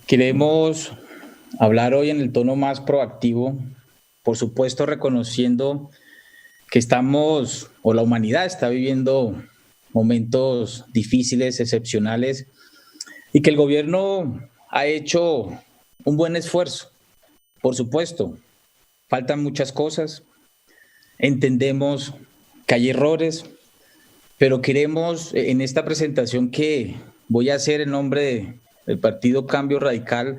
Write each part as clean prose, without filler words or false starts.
Queremos hablar hoy en el tono más proactivo, por supuesto reconociendo que estamos, o la humanidad está viviendo momentos difíciles, excepcionales, y que el gobierno ha hecho un buen esfuerzo. Por supuesto, faltan muchas cosas, entendemos que hay errores, pero queremos en esta presentación que voy a hacer en nombre del Partido Cambio Radical,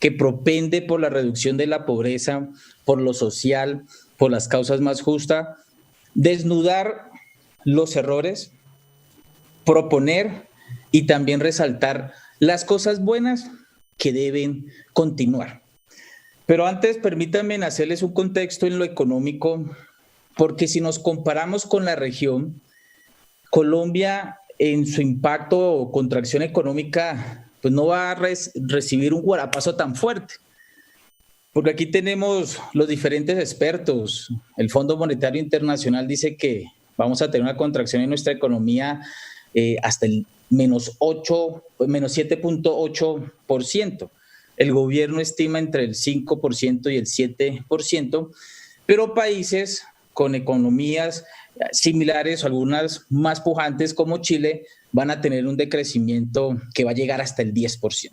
que propende por la reducción de la pobreza, por lo social, por las causas más justas, desnudar los errores, proponer y también resaltar las cosas buenas que deben continuar. Pero antes permítanme hacerles un contexto en lo económico, porque si nos comparamos con la región, Colombia en su impacto o contracción económica, pues no va a recibir un guarapazo tan fuerte. Porque aquí tenemos los diferentes expertos. El Fondo Monetario Internacional dice que vamos a tener una contracción en nuestra economía hasta el menos 7.8%. El gobierno estima entre el 5% y el 7%, pero países con economías similares o algunas más pujantes como Chile van a tener un decrecimiento que va a llegar hasta el 10%.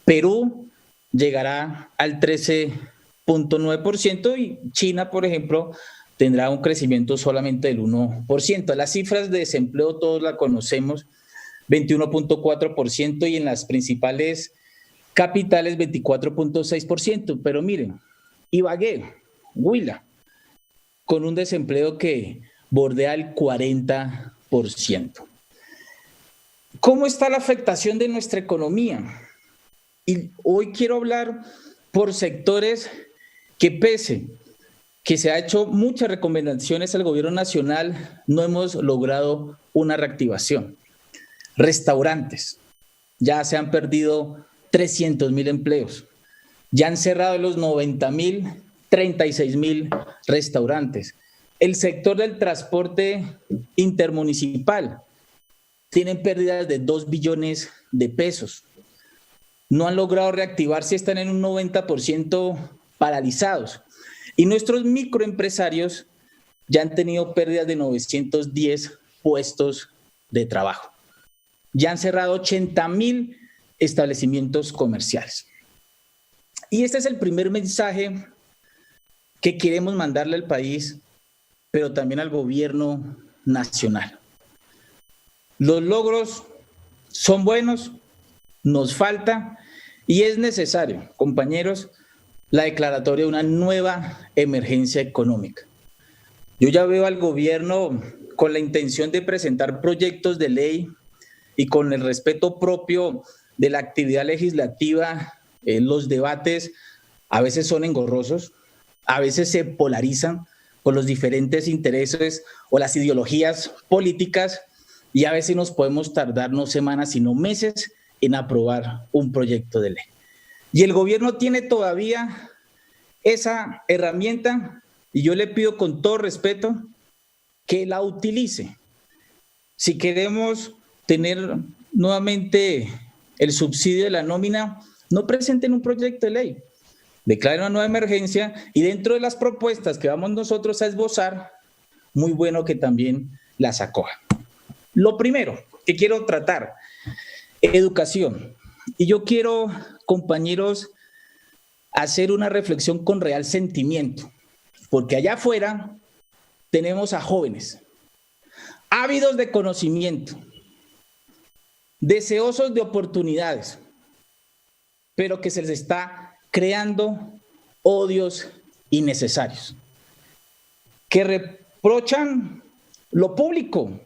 Perú llegará al 13.9% y China, por ejemplo, tendrá un crecimiento solamente del 1%. Las cifras de desempleo todos las conocemos, 21.4% y en las principales capitales 24.6%. Pero miren, Ibagué, Huila, con un desempleo que bordea el 40%. ¿Cómo está la afectación de nuestra economía? Y hoy quiero hablar por sectores que pese que se ha hecho muchas recomendaciones al gobierno nacional, no hemos logrado una reactivación. Restaurantes, ya se han perdido 300,000 empleos, ya han cerrado los 90,000, 36,000 restaurantes. El sector del transporte intermunicipal tiene pérdidas de 2 billones de pesos. No han logrado reactivarse, están en un 90% paralizados. Y nuestros microempresarios ya han tenido pérdidas de 910 puestos de trabajo. Ya han cerrado 80,000 establecimientos comerciales. Y este es el primer mensaje que queremos mandarle al país, pero también al gobierno nacional. Los logros son buenos, nos falta y es necesario, compañeros, la declaratoria de una nueva emergencia económica. Yo ya veo al gobierno con la intención de presentar proyectos de ley y con el respeto propio de la actividad legislativa, los debates a veces son engorrosos, a veces se polarizan por los diferentes intereses o las ideologías políticas y a veces nos podemos tardar no semanas sino meses en aprobar un proyecto de ley. Y el gobierno tiene todavía esa herramienta y yo le pido con todo respeto que la utilice. Si queremos tener nuevamente el subsidio de la nómina, no presenten un proyecto de ley, declaren una nueva emergencia y dentro de las propuestas que vamos nosotros a esbozar, muy bueno que también las acojan. Lo primero que quiero tratar, educación. Y yo quiero, compañeros, hacer una reflexión con real sentimiento, porque allá afuera tenemos a jóvenes ávidos de conocimiento, deseosos de oportunidades, pero que se les está creando odios innecesarios, que reprochan lo público.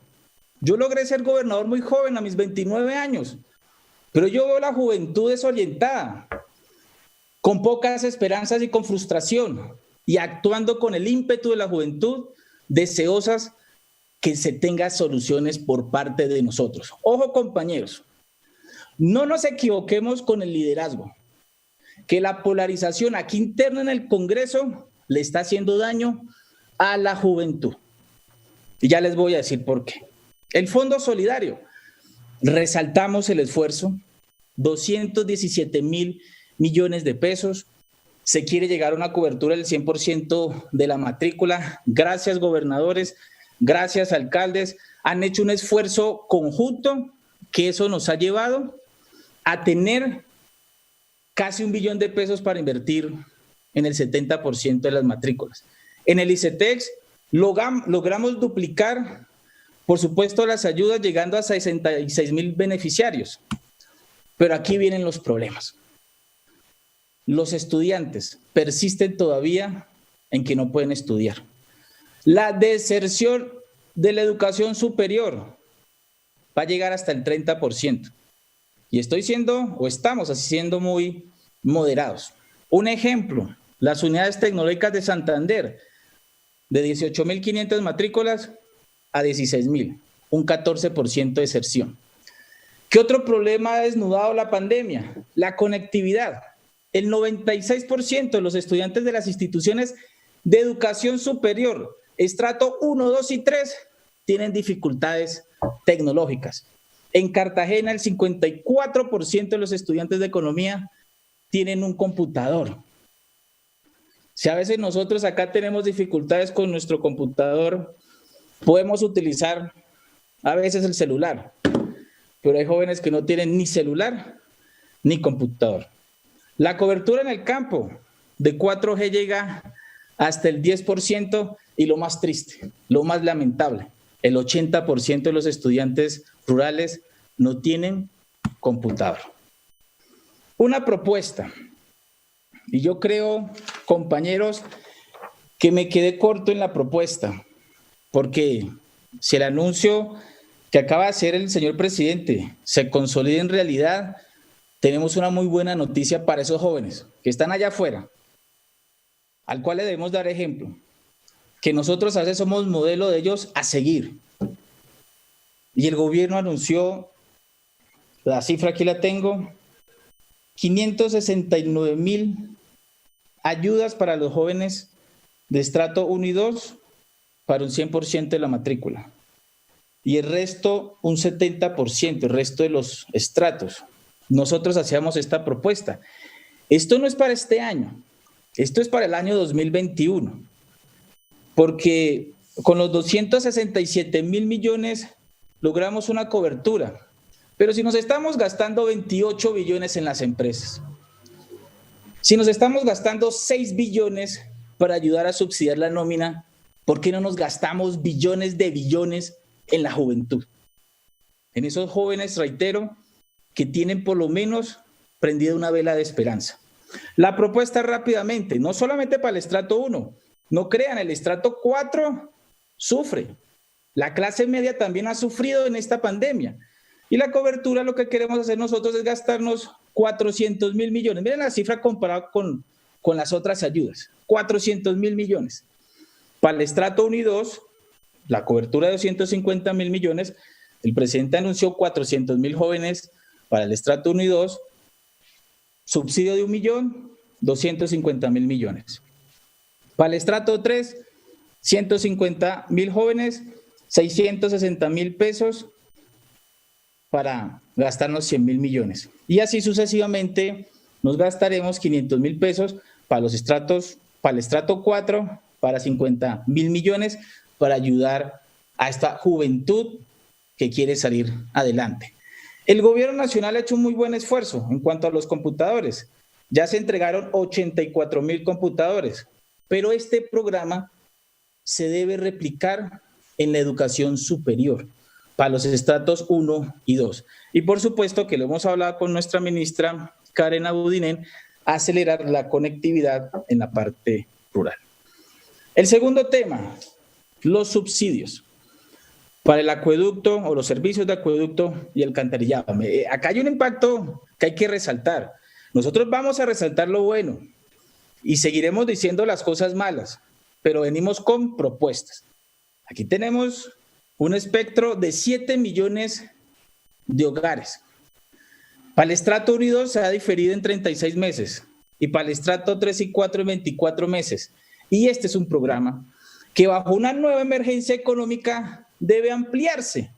Yo logré ser gobernador muy joven, a mis 29 años, pero yo veo la juventud desorientada, con pocas esperanzas y con frustración, y actuando con el ímpetu de la juventud, deseosas que se tengan soluciones por parte de nosotros. Ojo, compañeros, no nos equivoquemos con el liderazgo, que la polarización aquí interna en el Congreso le está haciendo daño a la juventud. Y ya les voy a decir por qué. El Fondo Solidario, resaltamos el esfuerzo, 217.000 millones de pesos. Se quiere llegar a una cobertura del 100% de la matrícula. Gracias, gobernadores, gracias, alcaldes. Han hecho un esfuerzo conjunto que eso nos ha llevado a tener casi 1 billón de pesos para invertir en el 70% de las matrículas. En el ICETEX logramos duplicar, por supuesto, las ayudas llegando a 66,000 beneficiarios. Pero aquí vienen los problemas. Los estudiantes persisten todavía en que no pueden estudiar. La deserción de la educación superior va a llegar hasta el 30%. Y estamos siendo muy moderados. Un ejemplo, las unidades tecnológicas de Santander, de 18.500 matrículas a 16.000, un 14% de deserción. ¿Qué otro problema ha desnudado la pandemia? La conectividad. El 96% de los estudiantes de las instituciones de educación superior, estrato 1, 2 y 3, tienen dificultades tecnológicas. En Cartagena, el 54% de los estudiantes de economía tienen un computador. Si a veces nosotros acá tenemos dificultades con nuestro computador, podemos utilizar a veces el celular, pero hay jóvenes que no tienen ni celular ni computador. La cobertura en el campo de 4G llega hasta el 10% y lo más triste, lo más lamentable, el 80% de los estudiantes rurales no tienen computador. Una propuesta, y yo creo, compañeros, que me quedé corto en la propuesta, porque si el anuncio que acaba de hacer el señor presidente se consolida en realidad, tenemos una muy buena noticia para esos jóvenes que están allá afuera, al cual le debemos dar ejemplo, que nosotros a veces somos modelo de ellos a seguir. Y el gobierno anunció, la cifra aquí la tengo, 569,000 ayudas para los jóvenes de estrato 1 y 2 para un 100% de la matrícula. Y el resto, un 70%, el resto de los estratos. Nosotros hacíamos esta propuesta. Esto no es para este año, esto es para el año 2021, porque con los 267,000 millones logramos una cobertura. Pero si nos estamos gastando 28 billones en las empresas, si nos estamos gastando 6 billones para ayudar a subsidiar la nómina, ¿por qué no nos gastamos billones de billones en la juventud? En esos jóvenes, reitero, que tienen por lo menos prendida una vela de esperanza. La propuesta rápidamente, no solamente para el estrato 1, no crean, el estrato 4 sufre. La clase media también ha sufrido en esta pandemia. Y la cobertura, lo que queremos hacer nosotros es gastarnos 400,000 millones. Miren la cifra comparada con las otras ayudas. 400,000 millones. Para el estrato 1 y 2, la cobertura de 250,000 millones, el presidente anunció 400,000 jóvenes para el estrato 1 y 2, subsidio de 1,250,000 millones. Para el estrato 3, 150,000 jóvenes, 660,000 pesos para gastarnos 100,000 millones. Y así sucesivamente nos gastaremos 500,000 pesos para el estrato 4, para 50,000 millones, para ayudar a esta juventud que quiere salir adelante. El gobierno nacional ha hecho un muy buen esfuerzo en cuanto a los computadores. Ya se entregaron 84,000 computadores, pero este programa se debe replicar en la educación superior, para los estratos 1 y 2. Y por supuesto que lo hemos hablado con nuestra ministra Karen Abudinen, acelerar la conectividad en la parte rural. El segundo tema, los subsidios para el acueducto o los servicios de acueducto y alcantarillado. Acá hay un impacto que hay que resaltar. Nosotros vamos a resaltar lo bueno y seguiremos diciendo las cosas malas, pero venimos con propuestas. Aquí tenemos un espectro de 7 millones de hogares. Para el estrato 1 y 2 se ha diferido en 36 meses y para el estrato 3 y 4 en 24 meses. Y este es un programa que bajo una nueva emergencia económica debe ampliarse,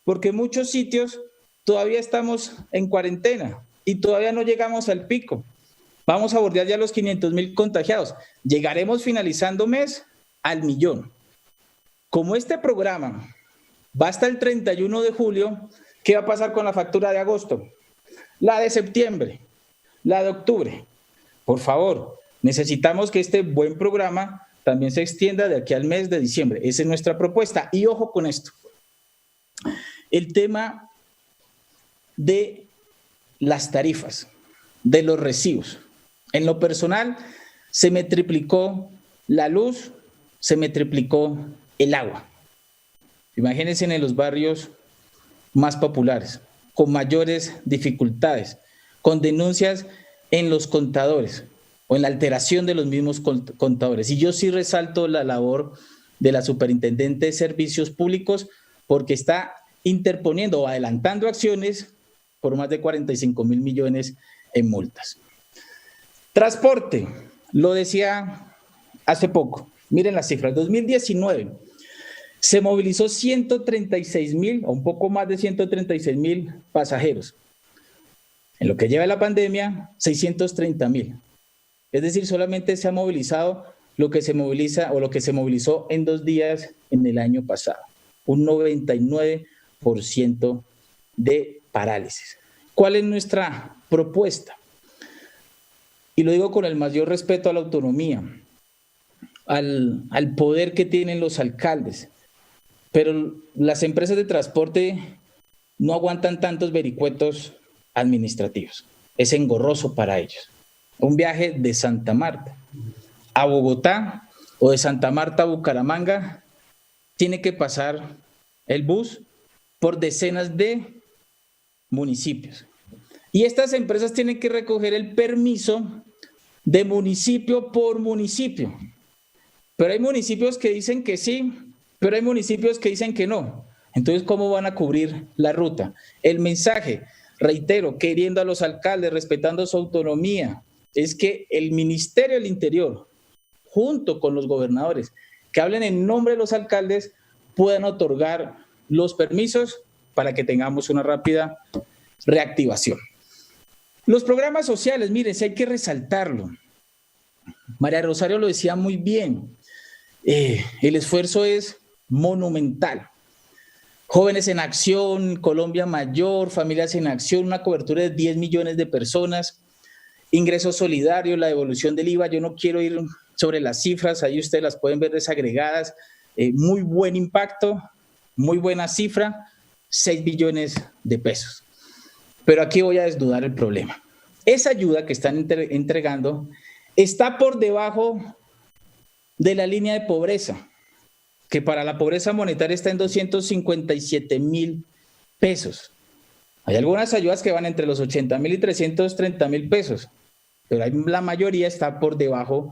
porque en muchos sitios todavía estamos en cuarentena y todavía no llegamos al pico. Vamos a bordear ya los 500.000 contagiados. Llegaremos finalizando mes al 1.000.000. Como este programa va hasta el 31 de julio, ¿qué va a pasar con la factura de agosto? La de septiembre, la de octubre. Por favor, necesitamos que este buen programa también se extienda de aquí al mes de diciembre. Esa es nuestra propuesta. Y ojo con esto. El tema de las tarifas, de los recibos. En lo personal, se me triplicó la luz, se me triplicó el agua. Imagínense en los barrios más populares, con mayores dificultades, con denuncias en los contadores o en la alteración de los mismos contadores. Y yo sí resalto la labor de la Superintendente de Servicios Públicos porque está interponiendo o adelantando acciones por más de 45.000 millones en multas. Transporte, lo decía hace poco, miren las cifras, 2019 se movilizó 136.000 o un poco más de 136.000 pasajeros. En lo que lleva la pandemia, 630.000. Es decir, solamente se ha movilizado lo que se moviliza o lo que se movilizó en 2 días en el año pasado. Un 99% de parálisis. ¿Cuál es nuestra propuesta? Y lo digo con el mayor respeto a la autonomía, al poder que tienen los alcaldes. Pero las empresas de transporte no aguantan tantos vericuetos administrativos. Es engorroso para ellos. Un viaje de Santa Marta a Bogotá o de Santa Marta a Bucaramanga tiene que pasar el bus por decenas de municipios. Y estas empresas tienen que recoger el permiso de municipio por municipio. Pero hay municipios que dicen que sí, pero hay municipios que dicen que no. Entonces, ¿cómo van a cubrir la ruta? El mensaje, reitero, queriendo a los alcaldes, respetando su autonomía, es que el Ministerio del Interior, junto con los gobernadores, que hablen en nombre de los alcaldes, puedan otorgar los permisos para que tengamos una rápida reactivación. Los programas sociales, miren, si hay que resaltarlo. María Rosario lo decía muy bien. El esfuerzo es monumental. Jóvenes en Acción, Colombia Mayor, Familias en Acción, una cobertura de 10 millones de personas, ingreso solidario, la devolución del IVA. Yo no quiero ir sobre las cifras, ahí ustedes las pueden ver desagregadas. Muy buen impacto, muy buena cifra, 6 billones de pesos. Pero aquí voy a desnudar el problema. Esa ayuda que están entregando está por debajo de la línea de pobreza, que para la pobreza monetaria está en 257.000 pesos. Hay algunas ayudas que van entre los 80.000 y 330.000 pesos, pero la mayoría está por debajo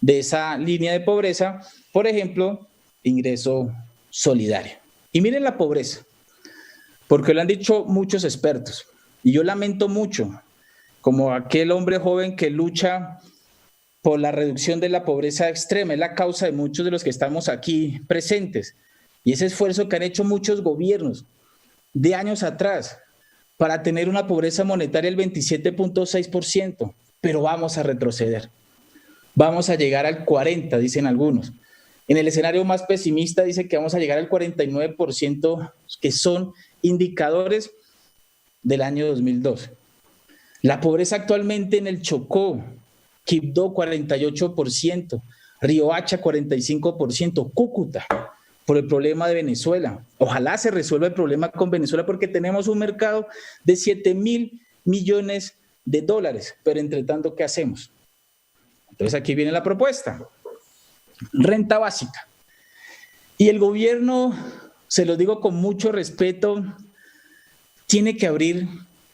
de esa línea de pobreza. Por ejemplo, ingreso solidario. Y miren la pobreza, porque lo han dicho muchos expertos, y yo lamento mucho, como aquel hombre joven que lucha por la reducción de la pobreza extrema, es la causa de muchos de los que estamos aquí presentes. Y ese esfuerzo que han hecho muchos gobiernos de años atrás para tener una pobreza monetaria del 27.6%, pero vamos a retroceder. Vamos a llegar al 40%, dicen algunos. En el escenario más pesimista dice que vamos a llegar al 49%, que son indicadores del año 2012. La pobreza actualmente en el Chocó, Quibdó 48%, Riohacha 45%, Cúcuta por el problema de Venezuela. Ojalá se resuelva el problema con Venezuela porque tenemos un mercado de 7.000 millones de dólares, pero entre tanto, ¿qué hacemos? Entonces aquí viene la propuesta, renta básica. Y el gobierno, se lo digo con mucho respeto, tiene que abrir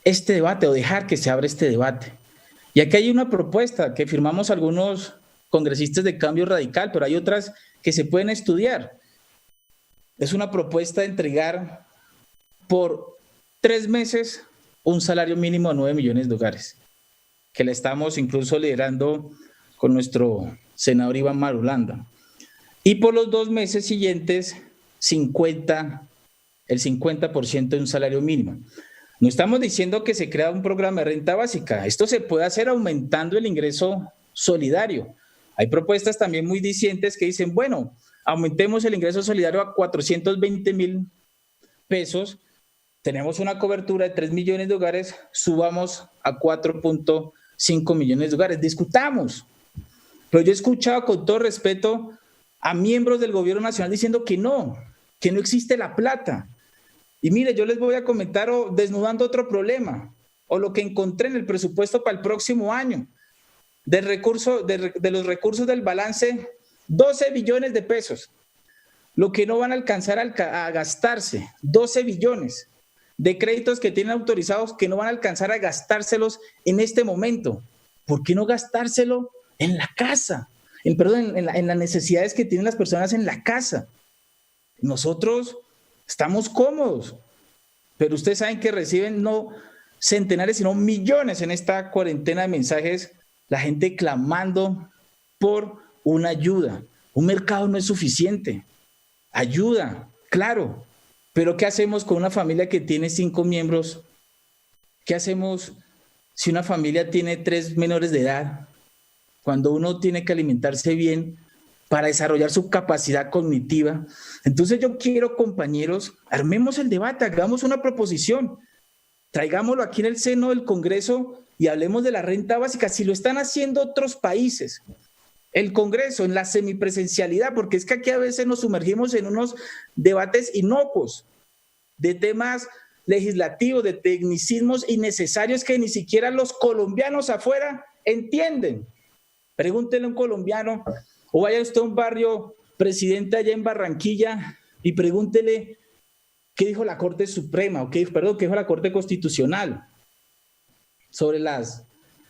este debate o dejar que se abra este debate. Y aquí hay una propuesta que firmamos algunos congresistas de Cambio Radical, pero hay otras que se pueden estudiar. Es una propuesta de entregar por 3 meses un salario mínimo a 9 millones de hogares, que la estamos incluso liderando con nuestro senador Iván Marulanda. Y por los 2 meses siguientes, el 50% de un salario mínimo. No estamos diciendo que se crea un programa de renta básica. Esto se puede hacer aumentando el ingreso solidario. Hay propuestas también muy dicientes que dicen, bueno, aumentemos el ingreso solidario a 420.000 pesos, tenemos una cobertura de 3 millones de hogares, subamos a 4.5 millones de hogares. Discutamos. Pero yo he escuchado con todo respeto a miembros del gobierno nacional diciendo que no existe la plata. Y mire, yo les voy a comentar desnudando otro problema, o lo que encontré en el presupuesto para el próximo año. De los recursos del balance, 12 billones de pesos. Lo que no van a alcanzar a gastarse, 12 billones de créditos que tienen autorizados que no van a alcanzar a gastárselos en este momento. ¿Por qué no gastárselo en la casa? En las necesidades que tienen las personas en la casa. Nosotros estamos cómodos, pero ustedes saben que reciben no centenares, sino millones en esta cuarentena de mensajes, la gente clamando por una ayuda. Un mercado no es suficiente. Ayuda, claro, pero ¿qué hacemos con una familia que tiene 5 miembros? ¿Qué hacemos si una familia tiene 3 menores de edad? Cuando uno tiene que alimentarse bien para desarrollar su capacidad cognitiva. Entonces yo quiero, compañeros, armemos el debate, hagamos una proposición, traigámoslo aquí en el seno del Congreso y hablemos de la renta básica, si lo están haciendo otros países. El Congreso, en la semipresencialidad, porque es que aquí a veces nos sumergimos en unos debates inocuos, de temas legislativos, de tecnicismos innecesarios que ni siquiera los colombianos afuera entienden. Pregúntele a un colombiano, o vaya usted a un barrio presidente allá en Barranquilla y pregúntele qué dijo la Corte Suprema, o qué dijo la Corte Constitucional sobre las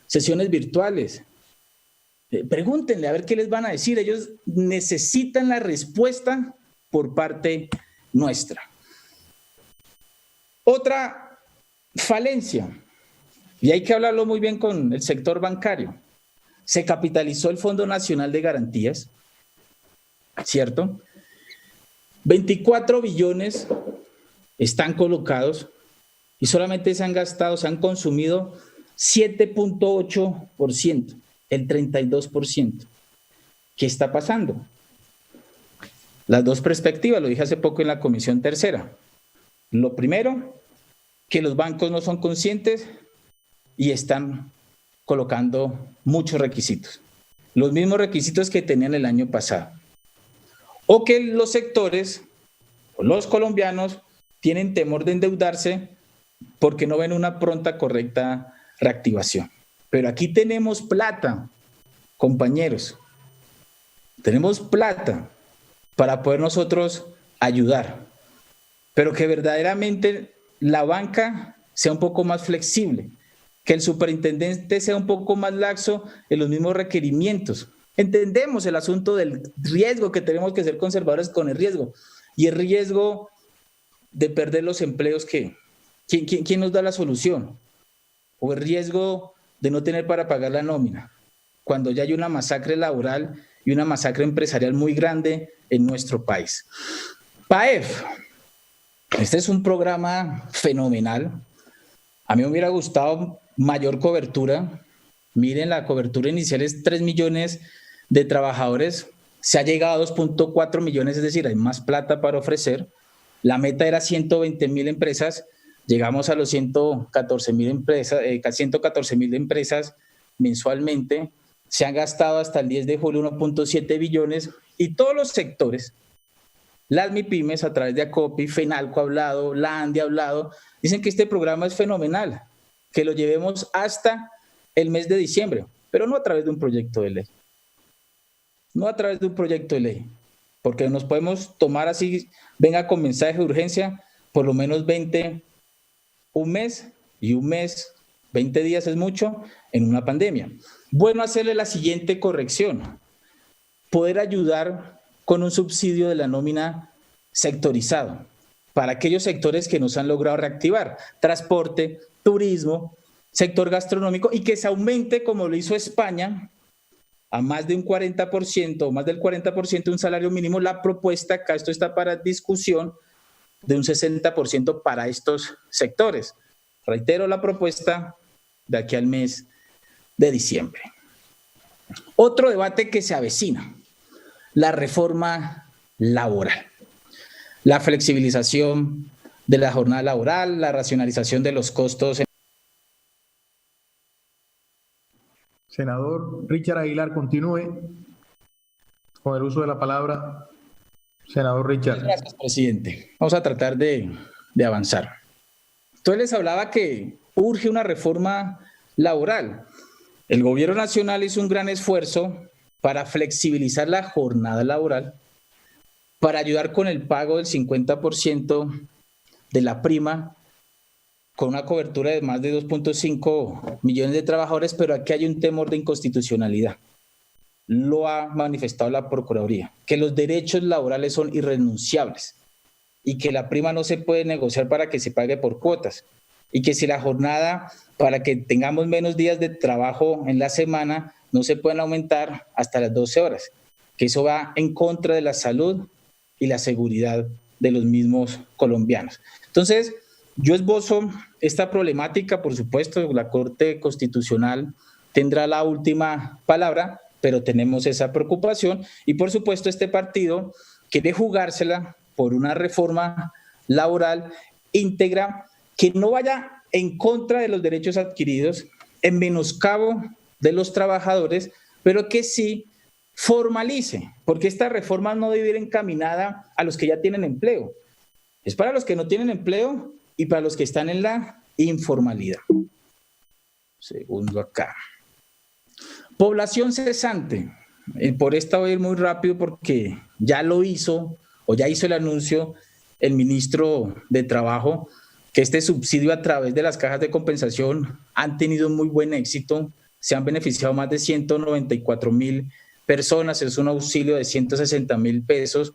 sesiones virtuales. Pregúntenle a ver qué les van a decir. Ellos necesitan la respuesta por parte nuestra. Otra falencia, y hay que hablarlo muy bien con el sector bancario. Se capitalizó el Fondo Nacional de Garantías, ¿cierto? 24 billones están colocados y solamente se han consumido 7.8%. El 32%. ¿Qué está pasando? Las dos perspectivas, lo dije hace poco en la Comisión Tercera. Lo primero, que los bancos no son conscientes y están colocando muchos requisitos. Los mismos requisitos que tenían el año pasado. O que los sectores, o los colombianos, tienen temor de endeudarse porque no ven una pronta, correcta reactivación. Pero aquí tenemos plata, compañeros. Tenemos plata para poder nosotros ayudar. Pero que verdaderamente la banca sea un poco más flexible, que el superintendente sea un poco más laxo en los mismos requerimientos. Entendemos el asunto del riesgo, que tenemos que ser conservadores con el riesgo. Y el riesgo de perder los empleos, ¿quién nos da la solución? O el riesgo de no tener para pagar la nómina, cuando ya hay una masacre laboral y una masacre empresarial muy grande en nuestro país. PAEF, este es un programa fenomenal. A mí me hubiera gustado mayor cobertura. Miren, la cobertura inicial es 3 millones de trabajadores, se ha llegado a 2.4 millones, es decir, hay más plata para ofrecer. La meta era 120.000 empresas. Llegamos a los 114.000 empresas, 114.000 empresas mensualmente. Se han gastado hasta el 10 de julio 1.7 billones y todos los sectores, las MIPYMES a través de ACOPI, FENALCO ha hablado, la ANDI ha hablado, dicen que este programa es fenomenal, que lo llevemos hasta el mes de diciembre, pero no a través de un proyecto de ley. No a través de un proyecto de ley, porque nos podemos tomar así, venga con mensaje de urgencia, por lo menos un mes, 20 días es mucho en una pandemia. Bueno, hacerle la siguiente corrección, poder ayudar con un subsidio de la nómina sectorizado para aquellos sectores que nos han logrado reactivar, transporte, turismo, sector gastronómico, y que se aumente, como lo hizo España, a más de un 40% o más del 40% un salario mínimo. La propuesta, acá esto está para discusión, de un 60% para estos sectores. reitero la propuesta, de aquí al mes de diciembre. Otro debate que se avecina, la reforma laboral, la flexibilización de la jornada laboral, la racionalización de los costos. Senador Richard Aguilar, continúe con el uso de la palabra. Senador Richard. Gracias, presidente. Vamos a tratar de avanzar. Entonces les hablaba que urge una reforma laboral. El gobierno nacional hizo un gran esfuerzo para flexibilizar la jornada laboral, para ayudar con el pago del 50% de la prima, con una cobertura de más de 2.5 millones de trabajadores, pero aquí hay un temor de inconstitucionalidad. Lo ha manifestado la Procuraduría, que los derechos laborales son irrenunciables y que la prima no se puede negociar para que se pague por cuotas, y que si la jornada, para que tengamos menos días de trabajo en la semana, no se pueden aumentar hasta las 12 horas, que eso va en contra de la salud y la seguridad de los mismos colombianos. Entonces, yo esbozo esta problemática, por supuesto, la Corte Constitucional tendrá la última palabra, pero tenemos esa preocupación y, por supuesto, este partido quiere jugársela por una reforma laboral íntegra que no vaya en contra de los derechos adquiridos, en menoscabo de los trabajadores, pero que sí formalice, porque esta reforma no debe ir encaminada a los que ya tienen empleo. Es para los que no tienen empleo y para los que están en la informalidad. Segundo acá. Población cesante. Por esta voy a ir muy rápido porque ya lo hizo, o ya hizo el anuncio el ministro de Trabajo, que este subsidio a través de las cajas de compensación han tenido muy buen éxito. Se han beneficiado más de 194,000 personas. Es un auxilio de 160,000 pesos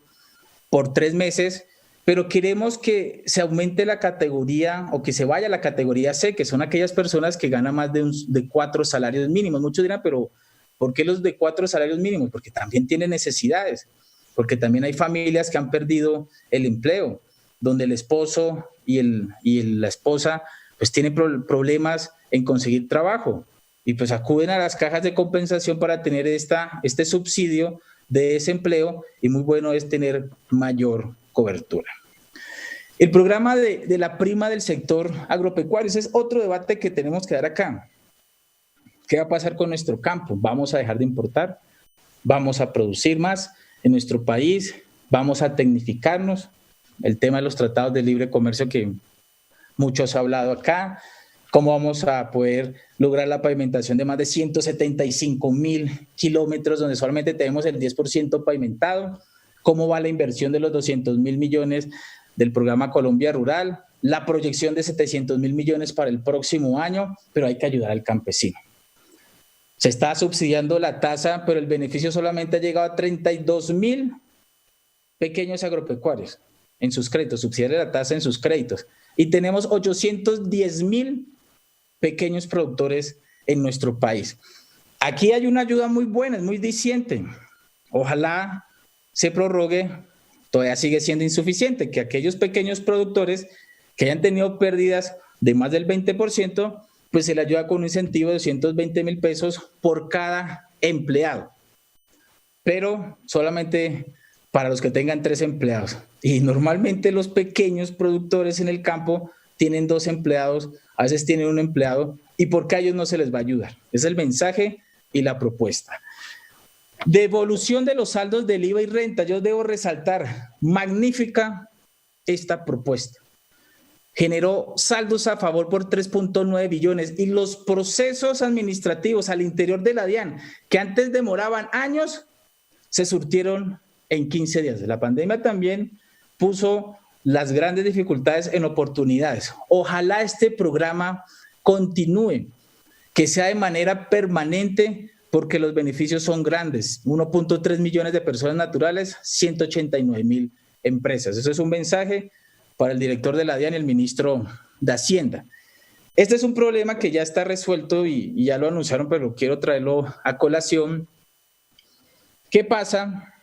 por 3 meses. Pero queremos que se aumente la categoría o que se vaya a la categoría C, que son aquellas personas que ganan más de 4 salarios mínimos. Muchos dirán, pero ¿por qué los de 4 salarios mínimos? Porque también tienen necesidades, porque también hay familias que han perdido el empleo, donde el esposo y la esposa pues tienen problemas en conseguir trabajo y pues acuden a las cajas de compensación para tener este subsidio de desempleo, y muy bueno es tener mayor cobertura. El programa de la prima del sector agropecuario, ese es otro debate que tenemos que dar acá. ¿Qué va a pasar con nuestro campo? ¿Vamos a dejar de importar? ¿Vamos a producir más en nuestro país? ¿Vamos a tecnificarnos? El tema de los tratados de libre comercio que muchos han hablado acá. ¿Cómo vamos a poder lograr la pavimentación de más de 175,000 kilómetros donde solamente tenemos el 10% pavimentado? ¿Cómo va la inversión de los 200,000 millones del programa Colombia Rural? La proyección de 700,000 millones para el próximo año, pero hay que ayudar al campesino. Se está subsidiando la tasa, pero el beneficio solamente ha llegado a 32,000 pequeños agropecuarios en sus créditos, subsidiar la tasa en sus créditos. Y tenemos 810,000 pequeños productores en nuestro país. Aquí hay una ayuda muy buena, es muy diciente. Ojalá se prorrogue, todavía sigue siendo insuficiente, que aquellos pequeños productores que hayan tenido pérdidas de más del 20%, pues se le ayuda con un incentivo de 220,000 pesos por cada empleado. Pero solamente para los que tengan 3 empleados. Y normalmente los pequeños productores en el campo tienen 2 empleados, a veces tienen 1 empleado, y ¿por qué a ellos no se les va a ayudar? Es el mensaje y la propuesta. Devolución de los saldos del IVA y renta. Yo debo resaltar, magnífica esta propuesta. Generó saldos a favor por 3.9 billones y los procesos administrativos al interior de la DIAN, que antes demoraban años, se surtieron en 15 días. La pandemia también puso las grandes dificultades en oportunidades. Ojalá este programa continúe, que sea de manera permanente, porque los beneficios son grandes. 1.3 millones de personas naturales, 189,000 empresas. Eso es un mensaje para el director de la DIAN y el ministro de Hacienda. Este es un problema que ya está resuelto y ya lo anunciaron, pero quiero traerlo a colación. ¿Qué pasa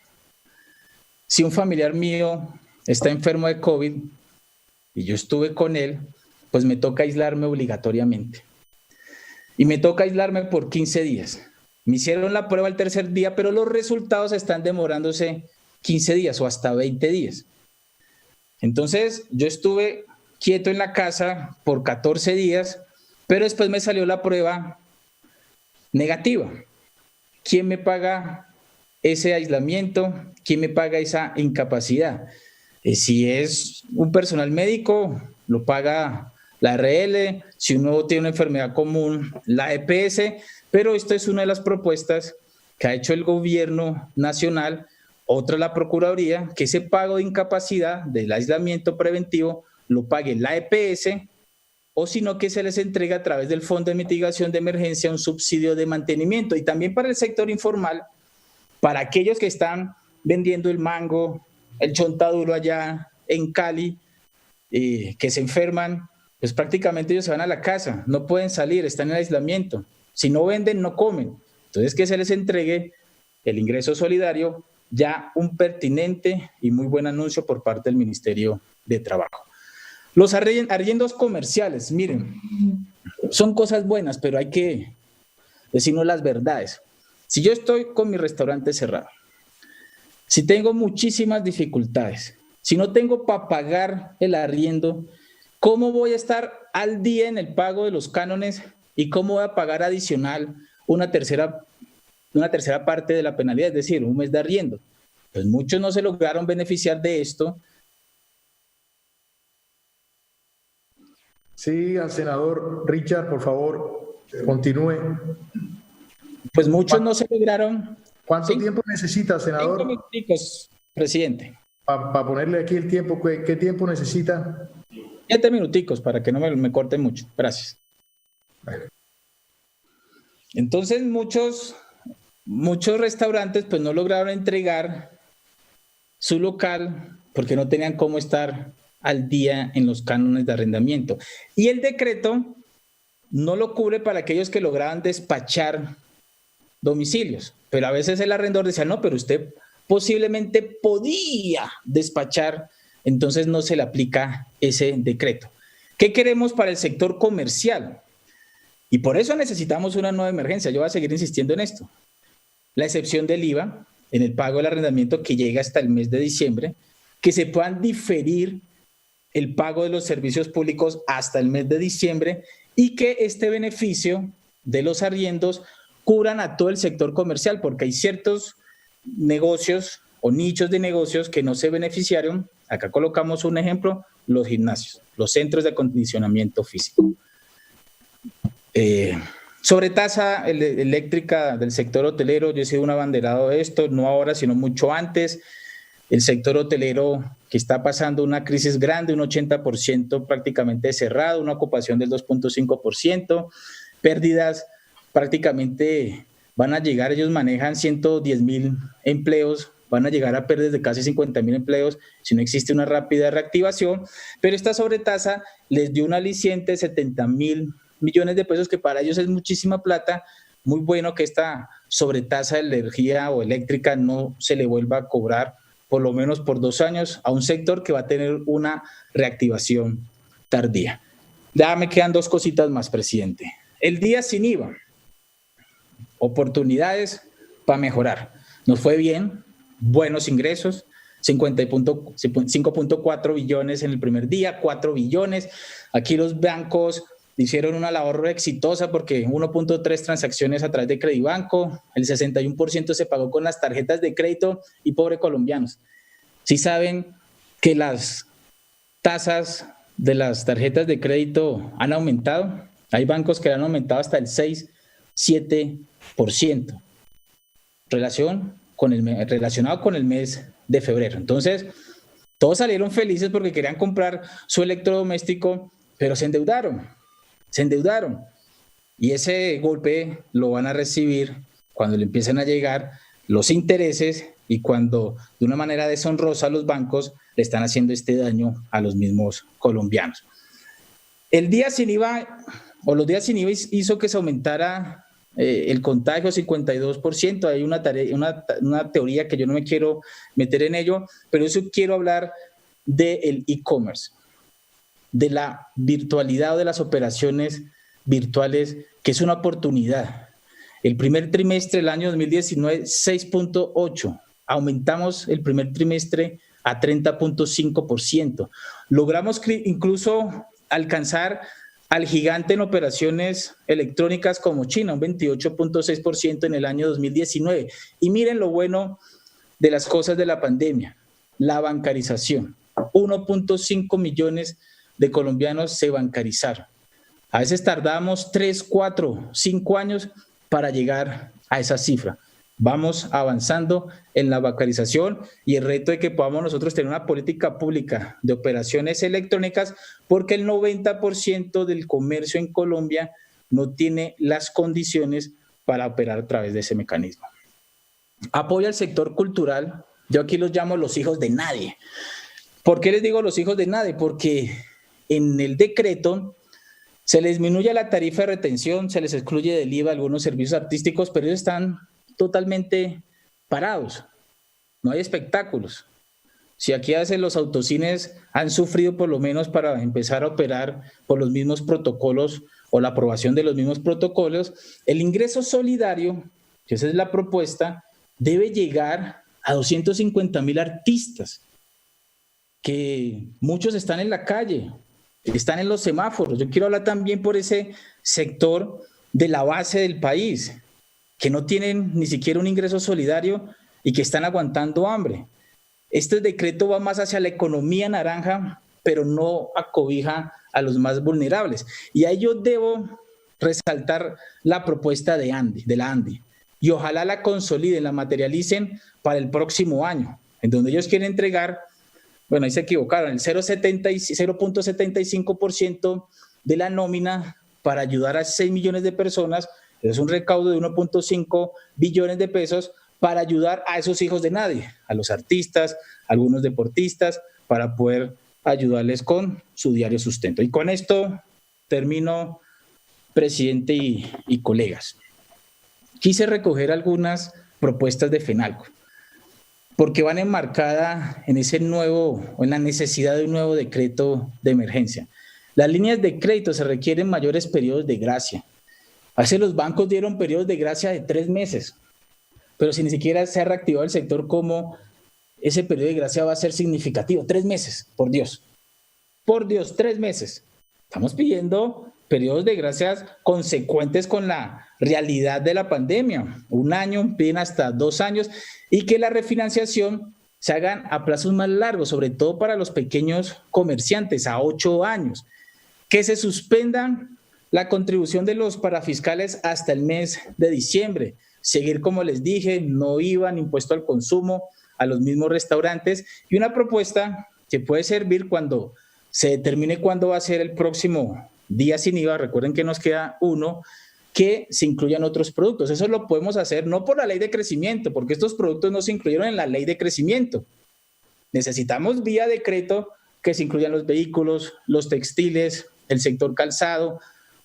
si un familiar mío está enfermo de COVID y yo estuve con él? Pues pues me toca aislarme obligatoriamente. Y me toca aislarme por 15 días. Me hicieron la prueba el tercer día, pero los resultados están demorándose 15 días o hasta 20 días. Entonces, yo estuve quieto en la casa por 14 días, pero después me salió la prueba negativa. ¿Quién me paga ese aislamiento? ¿Quién me paga esa incapacidad? Si es un personal médico, lo paga la RL, si uno tiene una enfermedad común, la EPS, pero esta es una de las propuestas que ha hecho el gobierno nacional, otra la Procuraduría, que ese pago de incapacidad del aislamiento preventivo lo pague la EPS, o sino que se les entrega a través del Fondo de Mitigación de Emergencia un subsidio de mantenimiento. Y también para el sector informal, para aquellos que están vendiendo el mango, el chontaduro allá en Cali, que se enferman, pues prácticamente ellos se van a la casa, no pueden salir, están en aislamiento. Si no venden, no comen. Entonces, que se les entregue el ingreso solidario, ya un pertinente y muy buen anuncio por parte del Ministerio de Trabajo. Los arriendos comerciales, miren, son cosas buenas, pero hay que decirnos las verdades. Si yo estoy con mi restaurante cerrado, si tengo muchísimas dificultades, si no tengo para pagar el arriendo, ¿cómo voy a estar al día en el pago de los cánones y cómo voy a pagar adicional una tercera parte de la penalidad, es decir, un mes de arriendo? Pues muchos no se lograron beneficiar de esto. Sí, al senador Richard, por favor, continúe. Pues muchos no se lograron. ¿Cuánto tiempo necesita, senador? 5 minuticos, presidente. Para ponerle aquí el tiempo, ¿qué tiempo necesita? 7 minuticos para que no me corte mucho. Gracias. Entonces muchos restaurantes pues no lograron entregar su local porque no tenían cómo estar al día en los cánones de arrendamiento. Y el decreto no lo cubre para aquellos que lograban despachar domicilios, pero a veces el arrendador decía, no, pero usted posiblemente podía despachar, entonces no se le aplica ese decreto. ¿Qué queremos para el sector comercial? Y por eso necesitamos una nueva emergencia. Yo voy a seguir insistiendo en esto. La excepción del IVA en el pago del arrendamiento que llega hasta el mes de diciembre, que se puedan diferir el pago de los servicios públicos hasta el mes de diciembre y que este beneficio de los arriendos cubran a todo el sector comercial, porque hay ciertos negocios o nichos de negocios que no se beneficiaron. Acá colocamos un ejemplo, los gimnasios, los centros de acondicionamiento físico. Sobre tasa eléctrica del sector hotelero, yo he sido un abanderado de esto, no ahora, sino mucho antes. El sector hotelero que está pasando una crisis grande, un 80% prácticamente cerrado, una ocupación del 2.5%, pérdidas prácticamente van a llegar, ellos manejan 110,000 empleos, van a llegar a pérdidas de casi 50,000 empleos si no existe una rápida reactivación, pero esta sobretasa les dio un aliciente de 70,000 millones de pesos, que para ellos es muchísima plata. Muy bueno que esta sobretasa de energía o eléctrica no se le vuelva a cobrar por lo menos por 2 años a un sector que va a tener una reactivación tardía. Ya me quedan 2 cositas más, presidente. El día sin IVA, oportunidades para mejorar. Nos fue bien, buenos ingresos, 5.4 billones en el primer día, 4 billones. Aquí los bancos hicieron una labor exitosa porque 1.3 transacciones a través de Credibanco, el 61% se pagó con las tarjetas de crédito y pobre colombianos. ¿Sí saben que las tasas de las tarjetas de crédito han aumentado? Hay bancos que han aumentado hasta el 6-7% relacionado con el mes de febrero. Entonces, todos salieron felices porque querían comprar su electrodoméstico, pero se endeudaron. Y ese golpe lo van a recibir cuando le empiecen a llegar los intereses y cuando de una manera deshonrosa los bancos le están haciendo este daño a los mismos colombianos. El día sin IVA o los días sin IVA hizo que se aumentara el contagio 52%. Hay una teoría que yo no me quiero meter en ello, pero eso quiero hablar del e-commerce. de la virtualidad o de las operaciones virtuales, que es una oportunidad. El primer trimestre del año 2019, 6.8%. Aumentamos el primer trimestre a 30.5%. Logramos incluso alcanzar al gigante en operaciones electrónicas como China, un 28.6% en el año 2019. Y miren lo bueno de las cosas de la pandemia, la bancarización. 1.5 millones de colombianos se bancarizaron. A veces tardamos 3, 4, 5 años para llegar a esa cifra. Vamos avanzando en la bancarización y el reto de que podamos nosotros tener una política pública de operaciones electrónicas, porque el 90% del comercio en Colombia no tiene las condiciones para operar a través de ese mecanismo. Apoya al sector cultural. Yo aquí los llamo los hijos de nadie. ¿Por qué les digo los hijos de nadie? Porque en el decreto se les disminuye la tarifa de retención, se les excluye del IVA algunos servicios artísticos, pero ellos están totalmente parados. No hay espectáculos. Si aquí a veces los autocines han sufrido por lo menos para empezar a operar por los mismos protocolos o la aprobación de los mismos protocolos, el ingreso solidario, que esa es la propuesta, debe llegar a 250,000 artistas, que muchos están en la calle, están en los semáforos. Yo quiero hablar también por ese sector de la base del país, que no tienen ni siquiera un ingreso solidario y que están aguantando hambre. Este decreto va más hacia la economía naranja, pero no acobija a los más vulnerables. Y ahí yo debo resaltar la propuesta de la ANDI, y ojalá la consoliden, la materialicen para el próximo año, en donde ellos quieren entregar, bueno, ahí se equivocaron, el 0.75% de la nómina para ayudar a 6 millones de personas. Es un recaudo de 1.5 billones de pesos para ayudar a esos hijos de nadie, a los artistas, a algunos deportistas, para poder ayudarles con su diario sustento. Y con esto termino, presidente y colegas. Quise recoger algunas propuestas de FENALCO, porque van enmarcadas en ese nuevo, o en la necesidad de un nuevo decreto de emergencia. Las líneas de crédito se requieren mayores periodos de gracia. A veces los bancos dieron periodos de gracia de 3 meses, pero si ni siquiera se ha reactivado el sector, ¿cómo ese periodo de gracia va a ser significativo? 3 meses, por Dios, 3 meses. Estamos pidiendo periodos de gracias consecuentes con la realidad de la pandemia. 1 año, piden hasta 2 años, y que la refinanciación se hagan a plazos más largos, sobre todo para los pequeños comerciantes, a 8 años. Que se suspendan la contribución de los parafiscales hasta el mes de diciembre. Seguir, como les dije, no IVA ni impuesto al consumo a los mismos restaurantes. Y una propuesta que puede servir cuando se determine cuándo va a ser el próximo día sin IVA. Recuerden que nos queda uno, que se incluyan otros productos. Eso lo podemos hacer no por la ley de crecimiento, porque estos productos no se incluyeron en la ley de crecimiento. Necesitamos vía decreto que se incluyan los vehículos, los textiles, el sector calzado,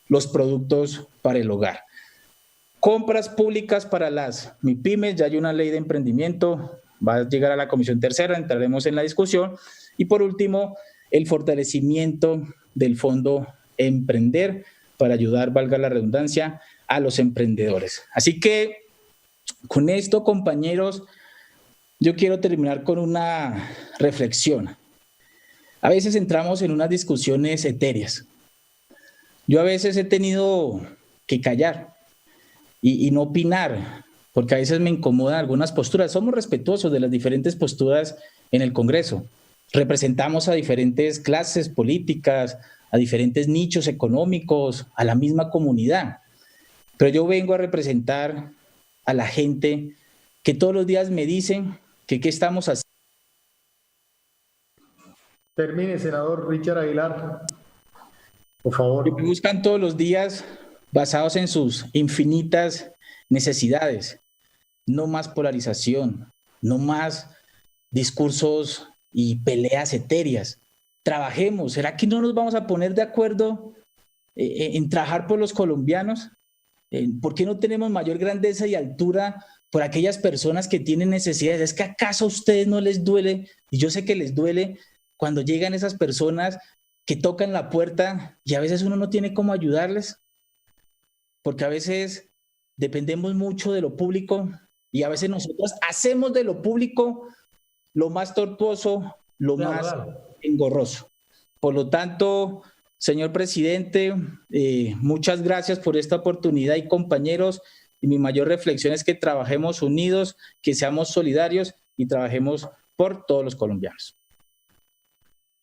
los productos para el hogar. Compras públicas para las MIPYMES, ya hay una ley de emprendimiento, va a llegar a la Comisión Tercera, entraremos en la discusión. Y por último, el fortalecimiento del Fondo Emprender para ayudar, valga la redundancia, a los emprendedores. Así que con esto, compañeros, yo quiero terminar con una reflexión. A veces entramos en unas discusiones etéreas. Yo a veces he tenido que callar y no opinar, porque a veces me incomodan algunas posturas. Somos respetuosos de las diferentes posturas en el Congreso. Representamos a diferentes clases políticas, a diferentes nichos económicos, a la misma comunidad. Pero yo vengo a representar a la gente que todos los días me dicen que qué estamos haciendo. Termine, senador Richard Aguilar, por favor. Que buscan todos los días, basados en sus infinitas necesidades. No más polarización, no más discursos y peleas etéreas. Trabajemos. ¿Será que no nos vamos a poner de acuerdo en trabajar por los colombianos? ¿Por qué no tenemos mayor grandeza y altura por aquellas personas que tienen necesidades? ¿Es que acaso a ustedes no les duele? Y yo sé que les duele cuando llegan esas personas que tocan la puerta y a veces uno no tiene cómo ayudarles, porque a veces dependemos mucho de lo público y a veces nosotros hacemos de lo público lo más tortuoso, lo más engorroso. Por lo tanto, señor presidente, muchas gracias por esta oportunidad y compañeros, y mi mayor reflexión es que trabajemos unidos, que seamos solidarios y trabajemos por todos los colombianos.